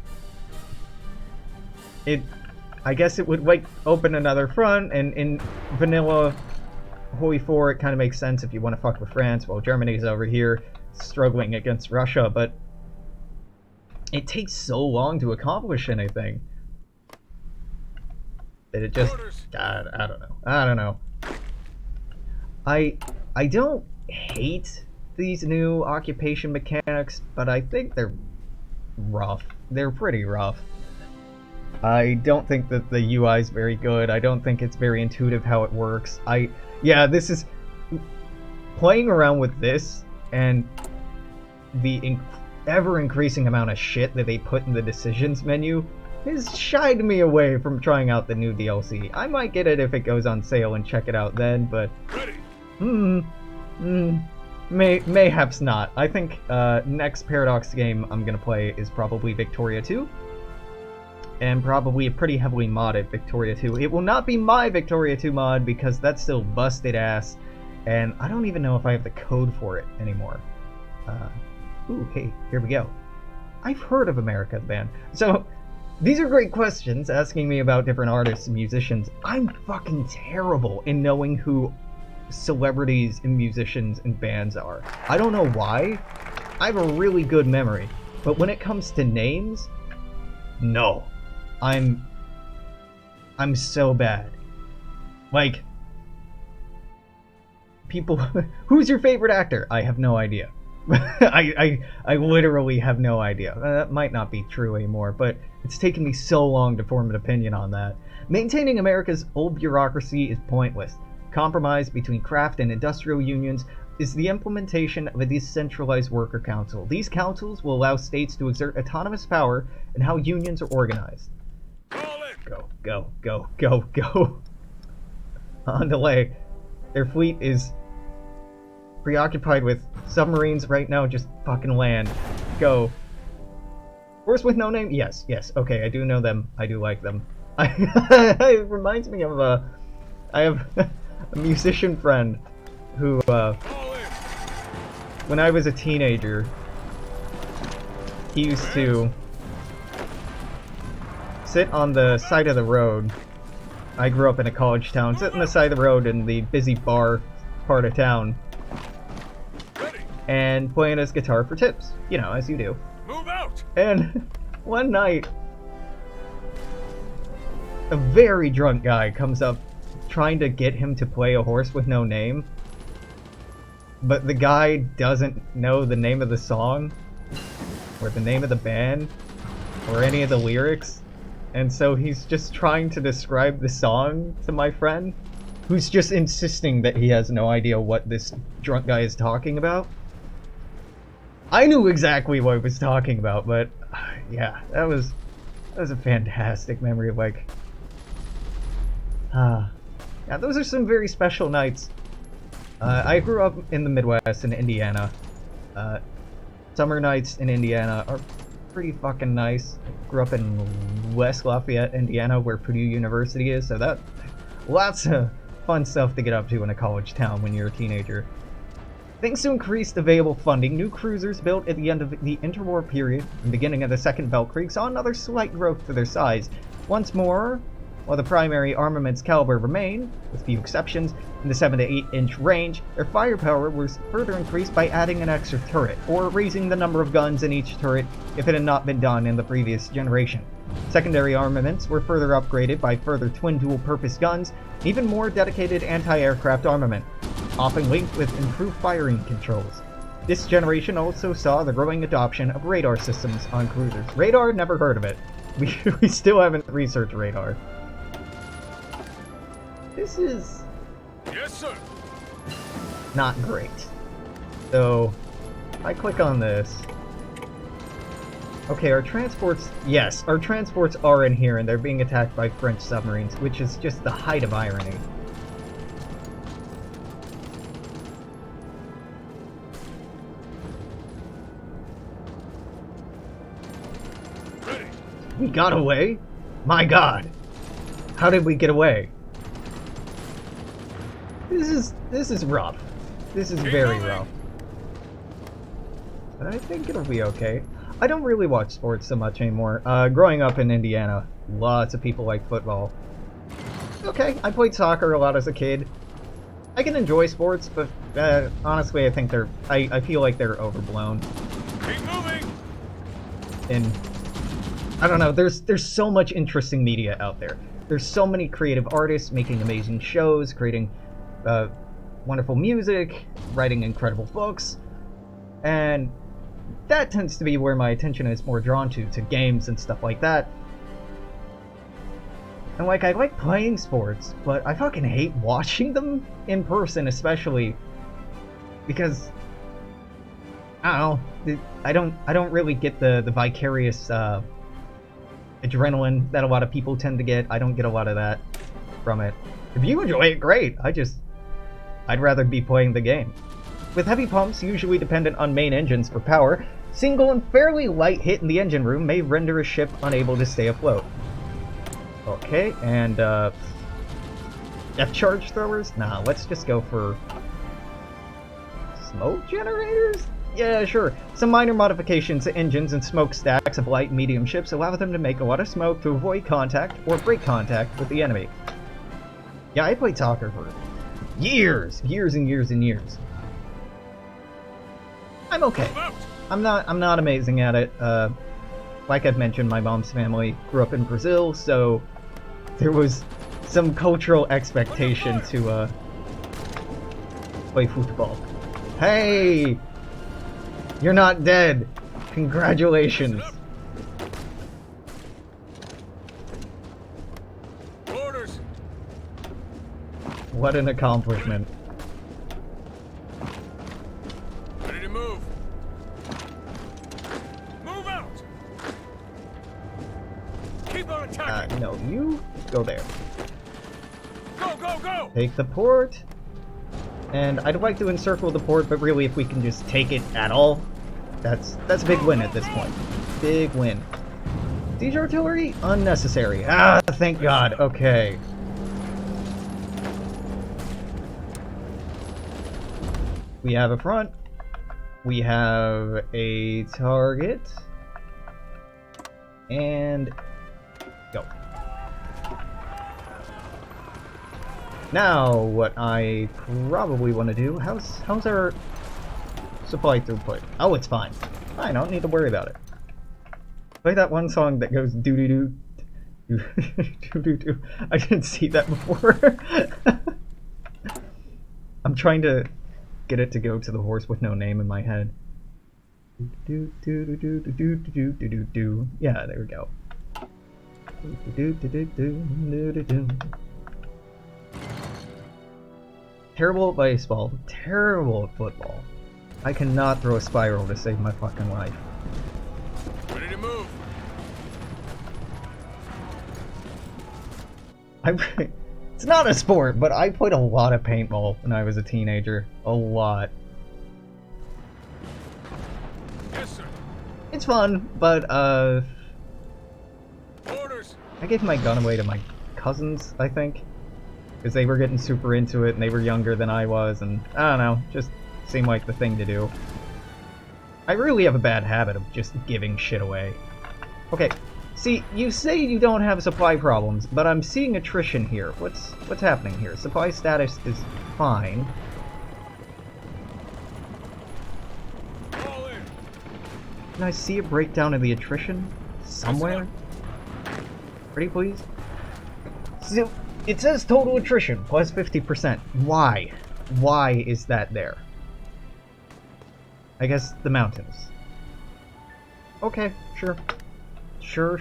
S1: I guess it would, like, open another front, and in vanilla Hoi 4, it kind of makes sense if you want to fuck with France, while Germany's over here struggling against Russia, but it takes so long to accomplish anything that it just... I don't know. I don't hate these new occupation mechanics, but I think they're rough. They're pretty rough. I don't think that the UI is very good. I don't think it's very intuitive how it works. Yeah, this is... Playing around with this and the ever-increasing amount of shit that they put in the decisions menu has shied me away from trying out the new DLC. I might get it if it goes on sale and check it out then, but... Mayhaps not. I think next Paradox game I'm gonna play is probably Victoria 2. And probably a pretty heavily modded Victoria 2. It will not be my Victoria 2 mod because that's still busted ass. And I don't even know if I have the code for it anymore. Ooh, hey, here we go. I've heard of America the band. So, these are great questions asking me about different artists and musicians. I'm fucking terrible in knowing who celebrities and musicians and bands are. I don't know why. I have a really good memory. But when it comes to names, no. I'm so bad. Like, people... Who's your favorite actor? I have no idea. I literally have no idea. That might not be true anymore, but it's taken me so long to form an opinion on that. Maintaining America's old bureaucracy is pointless. Compromise between craft and industrial unions is the implementation of a decentralized worker council. These councils will allow states to exert autonomous power in how unions are organized. Go, go, go, go, go. On delay. Their fleet is preoccupied with submarines right now. Just fucking land. Go. Horse with no name? Yes, yes. Okay, I do know them. I do like them. It reminds me of I have a musician friend who, when I was a teenager, he used to sit on the side of the road. I grew up in a college town. Sit on the side of the road in the busy bar part of town and playing his guitar for tips. You know, as you do.
S2: Move out!
S1: And one night, a very drunk guy comes up trying to get him to play a Horse with No Name, but the guy doesn't know the name of the song or the name of the band or any of the lyrics, and so he's just trying to describe the song to my friend, who's just insisting that he has no idea what this drunk guy is talking about. I knew exactly what he was talking about, but yeah, that was a fantastic memory of, like, yeah, those are some very special nights. I grew up in the Midwest in Indiana. Summer nights in Indiana are pretty fucking nice. I grew up in West Lafayette, Indiana, where Purdue University is, so that lots of fun stuff to get up to in a college town when you're a teenager. Thanks to increased available funding, new cruisers built at the end of the interwar period and beginning of the Second Weltkrieg saw another slight growth to their size. Once more, while the primary armament's caliber remained, with few exceptions, in the 7 to 8 inch range, their firepower was further increased by adding an extra turret, or raising the number of guns in each turret if it had not been done in the previous generation. Secondary armaments were further upgraded by further twin dual-purpose guns, and even more dedicated anti-aircraft armament, often linked with improved firing controls. This generation also saw the growing adoption of radar systems on cruisers. Radar? Never heard of it. We still haven't researched radar. This is...
S2: Yes, sir.
S1: not great. So, I click on this. Okay, our transports... Yes, our transports are in here and they're being attacked by French submarines, which is just the height of irony.
S2: Ready.
S1: We got away? My god! How did we get away? This is rough. This is very rough. But I think it'll be okay. I don't really watch sports so much anymore. Growing up in Indiana, lots of people like football. Okay, I played soccer a lot as a kid. I can enjoy sports, but honestly, I think I feel like they're overblown.
S2: Keep moving.
S1: And I don't know, there's so much interesting media out there. There's so many creative artists making amazing shows, creating wonderful music, writing incredible books, and that tends to be where my attention is more drawn to games and stuff like that. And like, I like playing sports, but I fucking hate watching them in person, especially because I don't know, I don't really get the vicarious adrenaline that a lot of people tend to get. I don't get a lot of that from it. If you enjoy it, great. I'd rather be playing the game. With heavy pumps usually dependent on main engines for power, single and fairly light hit in the engine room may render a ship unable to stay afloat. Okay, and F-charge throwers? Nah, let's just go for smoke generators? Yeah, sure. Some minor modifications to engines and smokestacks of light and medium ships allow them to make a lot of smoke to avoid contact or break contact with the enemy. Yeah, I played soccer for years and years and years. I'm okay. I'm not amazing at it. Like I've mentioned, my mom's family grew up in Brazil, so there was some cultural expectation to play football. Hey! You're not dead! Congratulations!
S2: Orders!
S1: What an accomplishment.
S2: Ready to move! Move out! Keep on attacking!
S1: No, you go there.
S2: Go, go, go!
S1: Take the port. And I'd like to encircle the port, but really if we can just take it at all, that's a big win at this point. Big win. Siege artillery? Unnecessary. Ah, thank God. Okay. We have a front. We have a target. And go. Now, what I probably want to do, how's our supply throughput? Oh, it's fine. I don't need to worry about it. Play that one song that goes doo doo doo doo doo doo. I didn't see that before. I'm trying to get it to go to the horse with no name in my head. Do do do do do do do do do do. Yeah, there we go. Do do do do do do do. Terrible at baseball, terrible at football. I cannot throw a spiral to save my fucking life.
S2: Ready to move!
S1: It's not a sport, but I played a lot of paintball when I was a teenager. A lot.
S2: Yes, sir.
S1: It's fun, but
S2: Orders!
S1: I gave my gun away to my cousins, I think. Because they were getting super into it and they were younger than I was, and I don't know, just seemed like the thing to do. I really have a bad habit of just giving shit away. Okay, see, you say you don't have supply problems, but I'm seeing attrition here. What's happening here? Supply status is fine.
S2: All in!
S1: Can I see a breakdown of the attrition somewhere? Pretty please? So, it says total attrition plus 50%. Why? Why is that there? I guess the mountains. Okay, sure. Sure.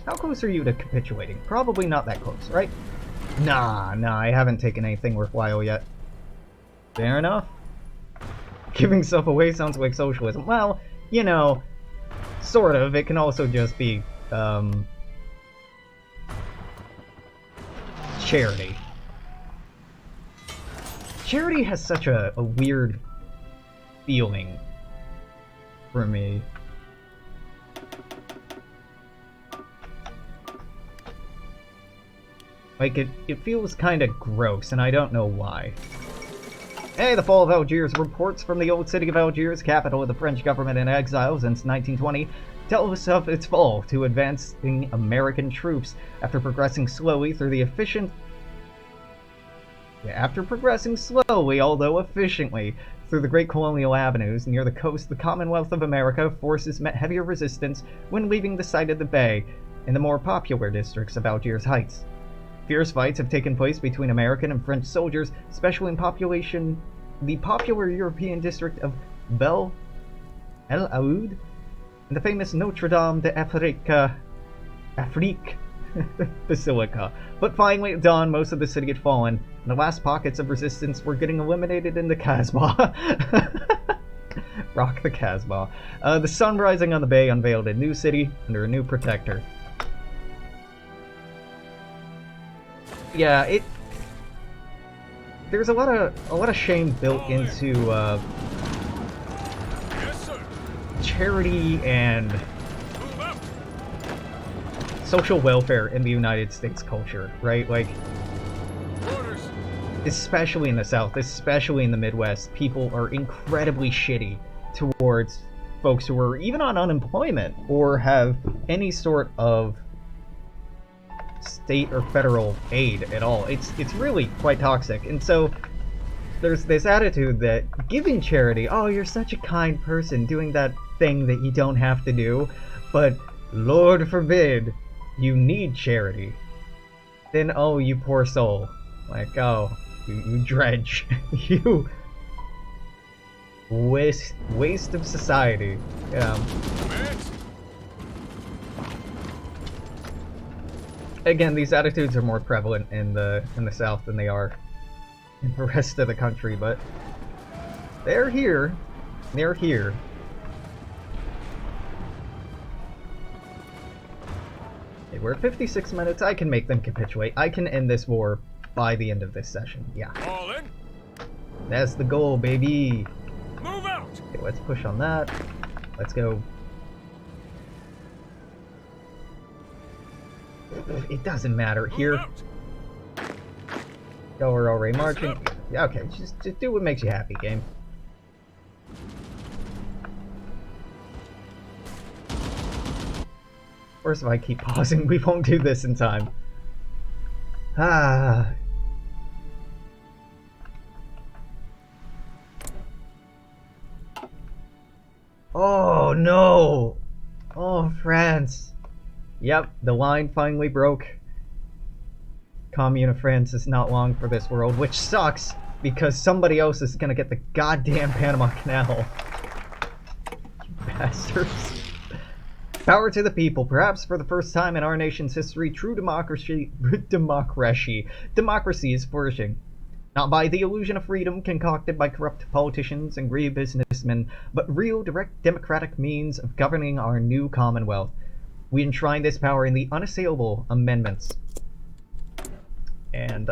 S1: How close are you to capitulating? Probably not that close, right? Nah, I haven't taken anything worthwhile yet. Fair enough. Giving stuff away sounds like socialism. Well, you know, sort of. It can also just be, charity. Charity has such a weird feeling for me. Like, it feels kind of gross, and I don't know why. Hey, the fall of Algiers. Reports from the old city of Algiers, capital of the French government in exile since 1920, tell us of its fall to advancing American troops after progressing slowly through the although efficiently, through the great colonial avenues near the coast, the Commonwealth of America forces met heavier resistance when leaving the site of the bay in the more popular districts of Algiers Heights. Fierce fights have taken place between American and French soldiers, especially in the popular European district of Bel El Aoud and the famous Notre Dame d'Afrique Basilica. But finally, at dawn, most of the city had fallen, and the last pockets of resistance were getting eliminated in the Casbah. Rock the Casbah. The sun rising on the bay unveiled a new city under a new protector. Yeah, there's a lot of shame built into
S2: Yes, sir.
S1: charity and
S2: Move out.
S1: social welfare in the United States culture, right? Like,
S2: Orders.
S1: especially in the South, especially in the Midwest, people are incredibly shitty towards folks who are even on unemployment or have any sort of state or federal aid at all. It's really quite toxic. And so there's this attitude that giving charity, oh, you're such a kind person doing that thing that you don't have to do, but Lord forbid you need charity. Then, oh, you poor soul. Like, oh, you dredge. You waste of society. Yeah.
S2: Commands.
S1: Again, these attitudes are more prevalent in the South than they are in the rest of the country, but they're here. They're here. Okay, we're at 56 minutes. I can make them capitulate. I can end this war by the end of this session. Yeah.
S2: All in.
S1: That's the goal, baby.
S2: Move out.
S1: Okay, let's push on that. Let's go. It doesn't matter.
S2: Move
S1: Here.
S2: out.
S1: Go, we're already marching. Yeah, okay, just do what makes you happy, game. Of course, if I keep pausing, we won't do this in time. Ah. Oh, no! Oh, France. Yep, the line finally broke. Commune of France is not long for this world, which sucks, because somebody else is gonna get the goddamn Panama Canal. You bastards. Power to the people. Perhaps for the first time in our nation's history, true democracy is flourishing. Not by the illusion of freedom concocted by corrupt politicians and greedy businessmen, but real, direct democratic means of governing our new commonwealth. We enshrine this power in the unassailable amendments. And,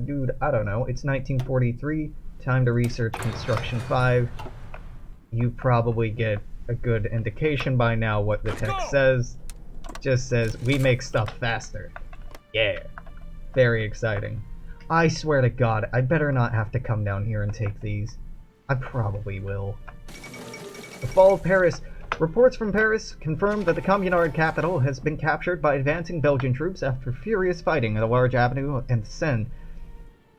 S1: dude, I don't know. It's 1943. Time to research Construction 5. You probably get a good indication by now what the text says. It just says, we make stuff faster. Yeah. Very exciting. I swear to God, I better not have to come down here and take these. I probably will. The fall of Paris. Reports from Paris confirm that the Communard capital has been captured by advancing Belgian troops after furious fighting at a large avenue and the Seine.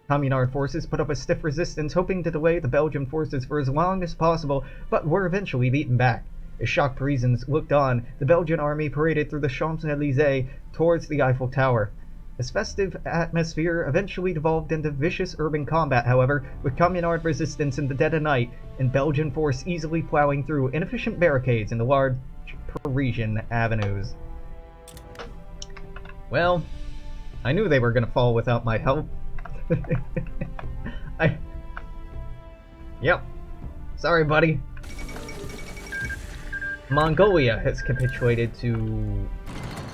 S1: Communard forces put up a stiff resistance, hoping to delay the Belgian forces for as long as possible, but were eventually beaten back. As shocked Parisians looked on, the Belgian army paraded through the Champs-Élysées towards the Eiffel Tower. This festive atmosphere eventually devolved into vicious urban combat, however, with Communard resistance in the dead of night and Belgian force easily plowing through inefficient barricades in the large Parisian avenues. Well, I knew they were going to fall without my help. Yep. Sorry, buddy. Mongolia has capitulated to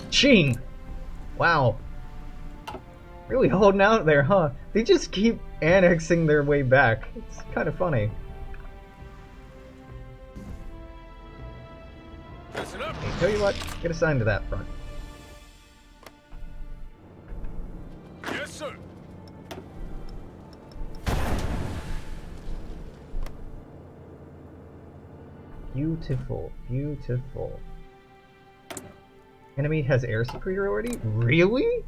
S1: Qing. Wow. Really holding out there, huh? They just keep annexing their way back. It's kind of funny.
S2: Listen up.
S1: Hey, tell you what, get assigned to that front.
S2: Yes, sir.
S1: Beautiful, beautiful. Enemy has air superiority? Really?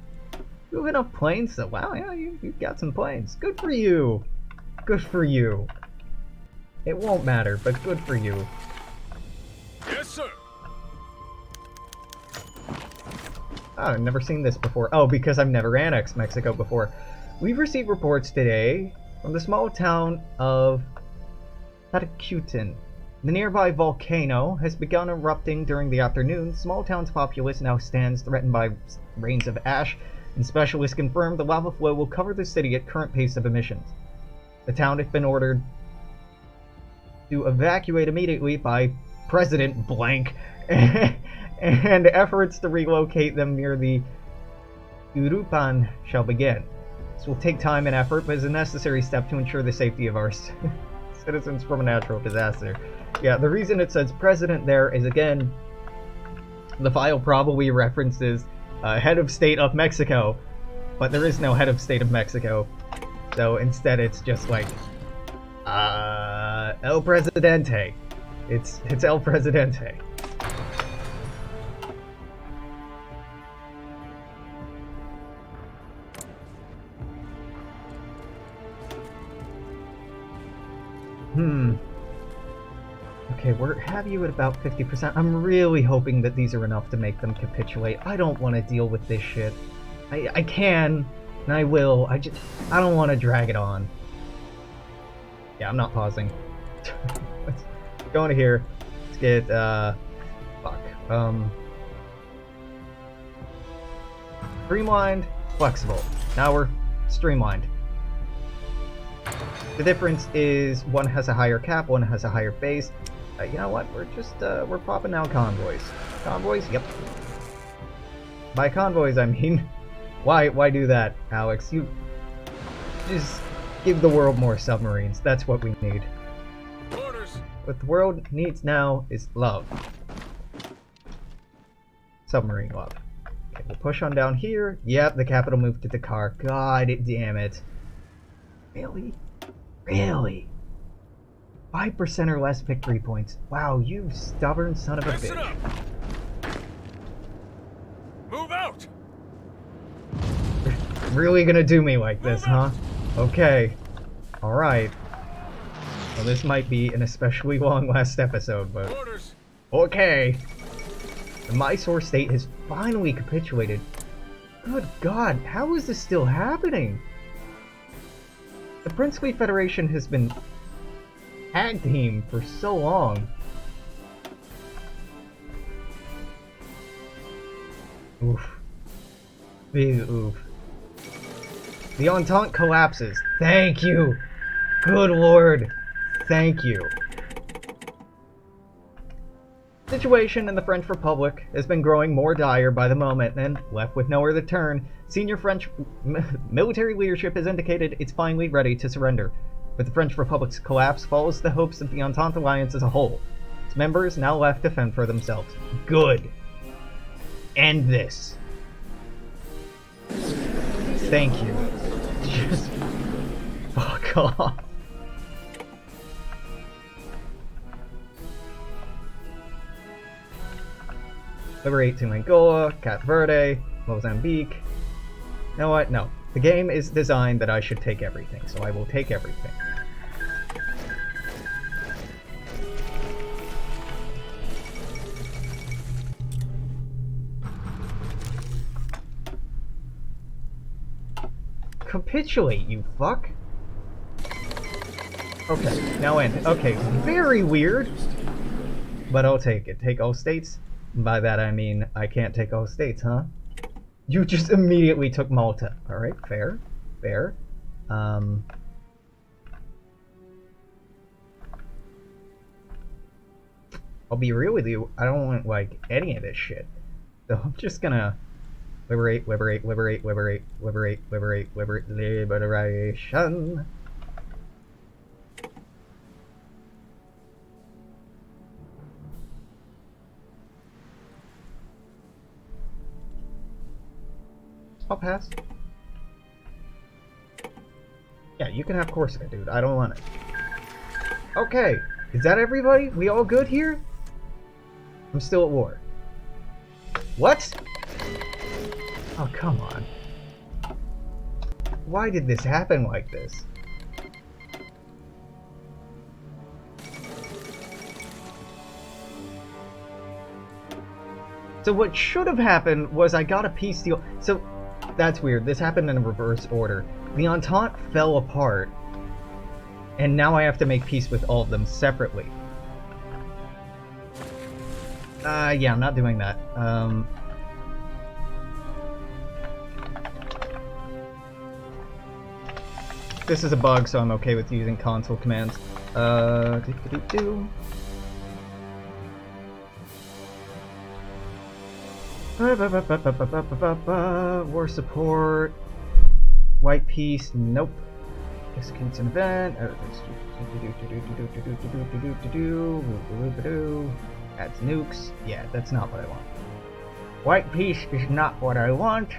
S1: You have enough planes? So, wow, yeah, you've got some planes. Good for you. Good for you. It won't matter, but good for you.
S2: Yes, sir.
S1: Oh, I've never seen this before. Oh, because I've never annexed Mexico before. We've received reports today from the small town of Patacutin. The nearby volcano has begun erupting during the afternoon. Small town's populace now stands threatened by rains of ash, and specialists confirm the lava flow will cover the city at current pace of emissions. The town has been ordered to evacuate immediately by President Blank, and efforts to relocate them near the Urupan shall begin. This will take time and effort, but is a necessary step to ensure the safety of our citizens from a natural disaster. Yeah, the reason it says president there is, again, the file probably references head of state of Mexico, but there is no head of state of Mexico. So instead it's just like, El Presidente. It's El Presidente. Okay, we're have you at about 50%. I'm really hoping that these are enough to make them capitulate. I don't want to deal with this shit. I can, and I will. I don't want to drag it on. Yeah, I'm not pausing. Let's go into here. Let's get, fuck. Streamlined, flexible. Now we're streamlined. The difference is one has a higher cap, one has a higher base. You know what? We're just, we're popping out convoys. Convoys? Yep. By convoys, I mean, why do that, Alex? You just give the world more submarines. That's what we need.
S2: Orders.
S1: What the world needs now is love. Submarine love. Okay, we'll push on down here. Yep, the capital moved to Dakar. God damn it. Really? Really? 5% or less victory points. Wow, you stubborn son of a
S2: Listen
S1: bitch.
S2: up. Move out.
S1: Really gonna do me like this, huh? Okay. Alright. Well, this might be an especially long last episode, but...
S2: Orders.
S1: Okay. The Mysore state has finally capitulated. Good God, how is this still happening? The Princely Federation has been tag team for so long. Oof. Big oof. The Entente collapses. Thank you. Good Lord. Thank you. Situation in the French Republic has been growing more dire by the moment, and left with nowhere to turn, senior French military leadership has indicated it's finally ready to surrender. But the French Republic's collapse follows the hopes of the Entente Alliance as a whole. Its members now left to fend for themselves. Good. End this. Thank you. Just fuck off. Liberate to Angola, Cape Verde, Mozambique. You know what? No. The game is designed that I should take everything, so I will take everything. Capitulate, you fuck! Okay, now end. Okay, very weird, but I'll take it. Take all states? By that I mean, I can't take all states, huh? You just immediately took Malta. Alright, fair. Fair. I'll be real with you, I don't want, like, any of this shit. So I'm just gonna... Liberate, liberate, liberate, liberate, liberate, liberate, liberate, liberation. I'll pass. Yeah, you can have Corsica, dude. I don't want it. Okay, is that everybody? We all good here? I'm still at war. What? Oh, come on. Why did this happen like this? So what should have happened was I got a peace deal. So that's weird. This happened in reverse order. The Entente fell apart, and now I have to make peace with all of them separately. Yeah, I'm not doing that. This is a bug, so I'm okay with using console commands. War support. White peace, nope. Executes an event. Adds nukes. Yeah, that's not what I want. White peace is not what I want.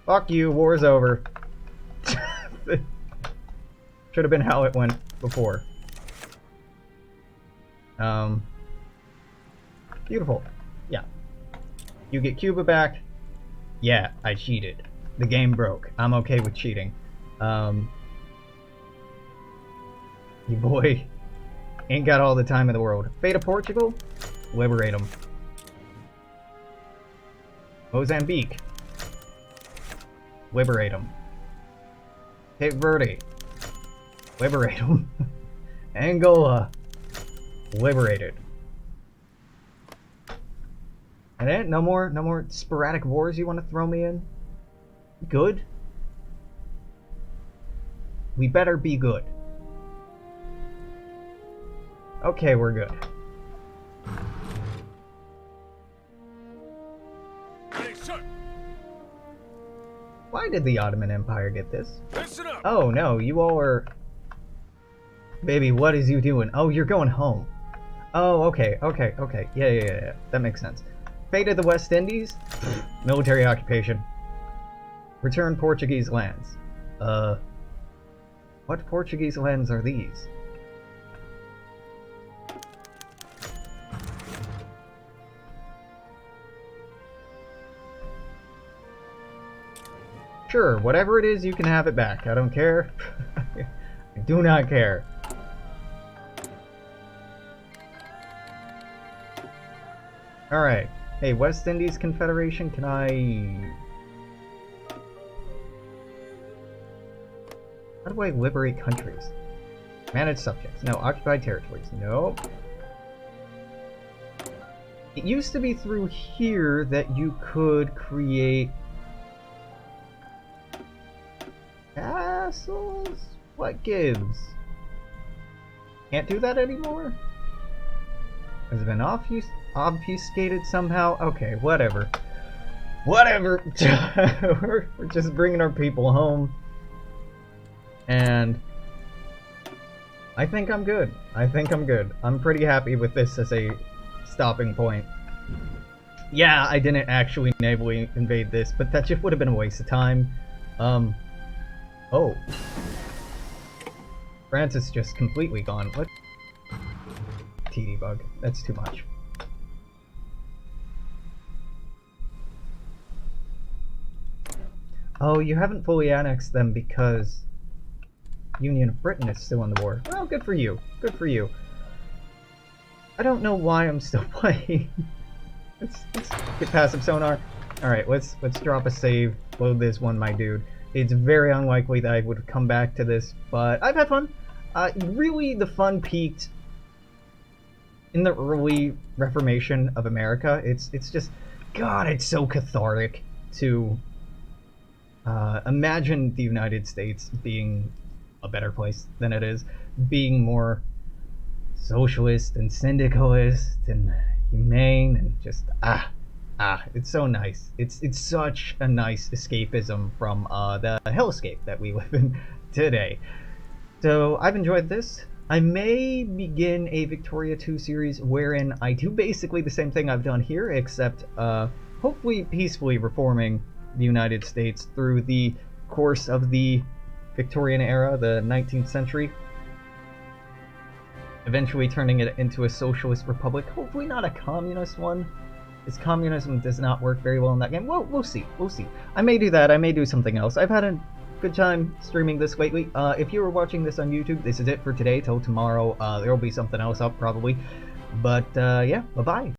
S1: Fuck you, war's over. Should have been how it went before. Beautiful. Yeah. You get Cuba back. Yeah, I cheated. The game broke. I'm okay with cheating. You boy ain't got all the time in the world. Fate of Portugal? Liberate them. Mozambique. Liberate them. Cape Verde. Liberate them. Angola. Liberated. And then no more sporadic wars you want to throw me in? Good? We better be good. Okay, we're good.
S2: Ready, sir.
S1: Why did the Ottoman Empire get this?
S2: Listen up.
S1: Oh no, you all are... Baby, what is you doing? Oh, you're going home. Oh, okay. Yeah. That makes sense. Fate of the West Indies? Military occupation. Return Portuguese lands. What Portuguese lands are these? Sure, whatever it is, you can have it back. I don't care. I do not care. Alright. Hey, West Indies Confederation, can I... How do I liberate countries? Manage subjects. No. Occupied territories. No. It used to be through here that you could create... castles? What gives? Can't do that anymore? Has it been obfuscated somehow? Okay, whatever. Whatever! We're just bringing our people home. And I think I'm good. I'm pretty happy with this as a stopping point. Yeah, I didn't actually navally invade this, but that just would have been a waste of time. Oh. France is just completely gone. What? TD bug. That's too much. Oh, you haven't fully annexed them because Union of Britain is still in the war. Well, good for you. Good for you. I don't know why I'm still playing. Let's get passive sonar. Alright, let's drop a save. Load this one, my dude. It's very unlikely that I would come back to this, but I've had fun. Really, the fun peaked in the early Reformation of America. It's just, God, it's so cathartic to imagine the United States being a better place than it is, being more socialist and syndicalist and humane and just it's so nice. It's such a nice escapism from the hellscape that we live in today. So I've enjoyed this. I may begin a Victoria 2 series wherein I do basically the same thing I've done here, except hopefully peacefully reforming the United States through the course of the Victorian era, the 19th century. Eventually turning it into a socialist republic, hopefully not a communist one, as communism does not work very well in that game. Well, we'll see. I may do that, I may do something else. I've had a good time streaming this lately. If you were watching this on YouTube, this is it for today. Till tomorrow, there will be something else up probably. But yeah, bye-bye.